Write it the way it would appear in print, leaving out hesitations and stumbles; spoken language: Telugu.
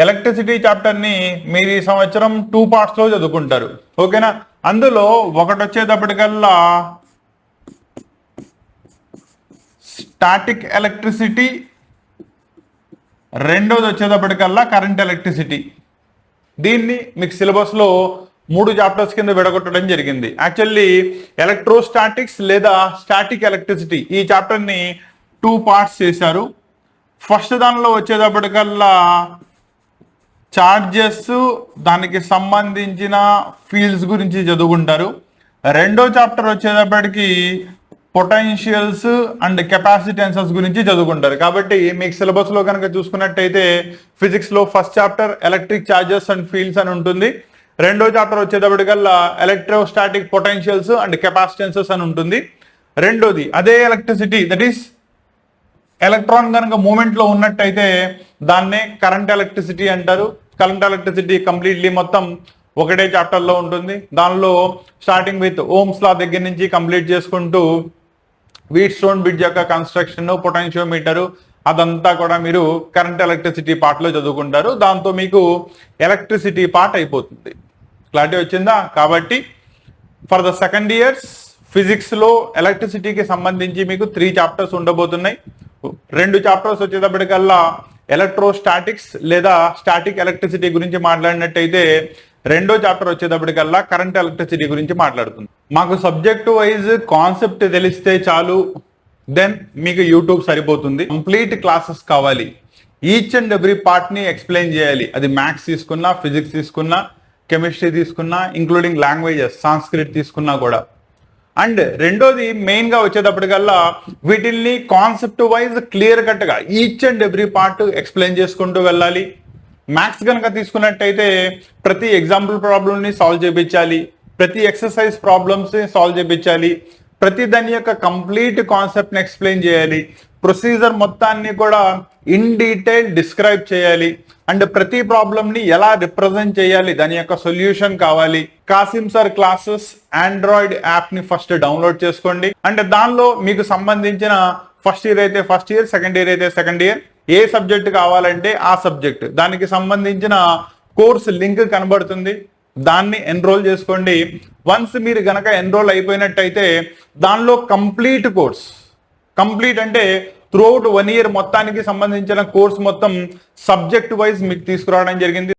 ఎలక్ట్రిసిటీ చాప్టర్ ని మీరు ఈ సంవత్సరం 2 పార్ట్స్ లో చదువుకుంటారు. ఓకేనా? అందులో ఒకటి వచ్చేటప్పటికల్లా స్టాటిక్ ఎలక్ట్రిసిటీ, రెండోది వచ్చేటప్పటికల్లా కరెంట్ ఎలక్ట్రిసిటీ. దీన్ని మీకు సిలబస్ లో 3 చాప్టర్స్ కింద విడగొట్టడం జరిగింది. యాక్చువల్లీ ఎలక్ట్రోస్టాటిక్స్ లేదా స్టాటిక్ ఎలక్ట్రిసిటీ ఈ చాప్టర్ ని 2 పార్ట్స్ చేశారు. ఫస్ట్ దానిలో వచ్చేటప్పటికల్లా చార్జెస్, దానికి సంబంధించిన ఫీల్డ్స్ గురించి చదువుకుంటారు. రెండో చాప్టర్ వచ్చేటప్పటికి పొటెన్షియల్స్ అండ్ కెపాసిటెన్సెస్ గురించి చదువుకుంటారు. కాబట్టి మీకు సిలబస్ లో కనుక చూసుకున్నట్టయితే ఫిజిక్స్ లో first chapter electric charges and fields అని ఉంటుంది. రెండో చాప్టర్ వచ్చేటప్పటికల్లా ఎలక్ట్రోస్టాటిక్ పొటెన్షియల్స్ అండ్ కెపాసిటెన్సెస్ అని ఉంటుంది. రెండోది అదే ఎలక్ట్రిసిటీ, దట్ ఈస్ ఎలక్ట్రాన్ కనుక మూమెంట్ లో ఉన్నట్టయితే దాన్నే కరెంట్ ఎలక్ట్రిసిటీ అంటారు. కరెంట్ ఎలక్ట్రిసిటీ కంప్లీట్లీ మొత్తం ఒకటే చాప్టర్ లో ఉంటుంది. దానిలో స్టార్టింగ్ విత్ ఓమ్స్ లా దగ్గర నుంచి కంప్లీట్ చేసుకుంటూ వీట్ స్టోన్ బ్రిడ్జ్ యొక్క కన్స్ట్రక్షన్, పొటెన్షియోమీటరు అదంతా కూడా మీరు కరెంట్ ఎలక్ట్రిసిటీ పార్ట్ లో చదువుకుంటారు. దాంతో మీకు ఎలక్ట్రిసిటీ పార్ట్ అయిపోతుంది. క్లారిటీ వచ్చిందా? కాబట్టి for the second years physics లో ఎలక్ట్రిసిటీకి సంబంధించి మీకు 3 చాప్టర్స్ ఉండబోతున్నాయి. 2 చాప్టర్స్ వచ్చేటప్పటికల్లా ఎలక్ట్రోస్టాటిక్స్ లేదా స్టాటిక్ ఎలక్ట్రిసిటీ గురించి మాట్లాడినట్టయితే రెండో చాప్టర్ వచ్చేటప్పటికల్లా కరెంట్ ఎలక్ట్రిసిటీ గురించి మాట్లాడుతుంది. మాకు సబ్జెక్ట్ వైజ్ కాన్సెప్ట్ తెలిస్తే చాలు, దెన్ మీకు యూట్యూబ్ సరిపోతుంది. కంప్లీట్ క్లాసెస్ కావాలి, ఈచ్ అండ్ ఎవ్రీ పార్ట్ ని ఎక్స్ప్లెయిన్ చేయాలి. అది మ్యాథ్స్ తీసుకున్నా, ఫిజిక్స్ తీసుకున్నా, కెమిస్ట్రీ తీసుకున్నా, ఇంక్లూడింగ్ లాంగ్వేజెస్ సాంస్క్రిట్ తీసుకున్నా కూడా. అండ్ రెండోది మెయిన్ గా వచ్చేటప్పటికల్లా వీటిల్ని కాన్సెప్ట్ వైజ్ క్లియర్ కట్ గా each and every part explain చేసుకుంటూ వెళ్ళాలి. మ్యాథ్స్ కనుక తీసుకున్నట్టయితే ప్రతి ఎగ్జాంపుల్ ప్రాబ్లమ్ ని సాల్వ్ చేయించాలి, ప్రతి ఎక్సర్సైజ్ ప్రాబ్లమ్స్ ని సాల్వ్ చేయించాలి, ప్రతి దాని యొక్క కంప్లీట్ కాన్సెప్ట్ ని ఎక్స్ప్లెయిన్ చేయాలి, ప్రొసీజర్ మొత్తాన్ని కూడా ఇన్ డీటెయిల్ డిస్క్రైబ్ చేయాలి. అండ్ ప్రతి ప్రాబ్లమ్ ని ఎలా రిప్రజెంట్ చేయాలి, దాని యొక్క సొల్యూషన్ కావాలి. Kasim sir classes android app ని ఫస్ట్ డౌన్లోడ్ చేసుకోండి. అంటే దానిలో మీకు సంబంధించిన ఫస్ట్ ఇయర్ అయితే ఫస్ట్ ఇయర్, సెకండ్ ఇయర్ అయితే సెకండ్ ఇయర్, ఏ సబ్జెక్ట్ కావాలంటే ఆ సబ్జెక్ట్, దానికి సంబంధించిన కోర్స్ లింక్ కనబడుతుంది, దాన్ని ఎన్రోల్ చేసుకోండి. వన్స్ మీరు గనక ఎన్రోల్ అయిపోయినట్టయితే దానిలో కంప్లీట్ కోర్స్, కంప్లీట్ అంటే త్రూఅవుట్ 1 ఇయర్ మొత్తానికి సంబంధించిన కోర్స్ మొత్తం సబ్జెక్ట్ వైజ్ మీకు తీసుకురావడం జరిగింది.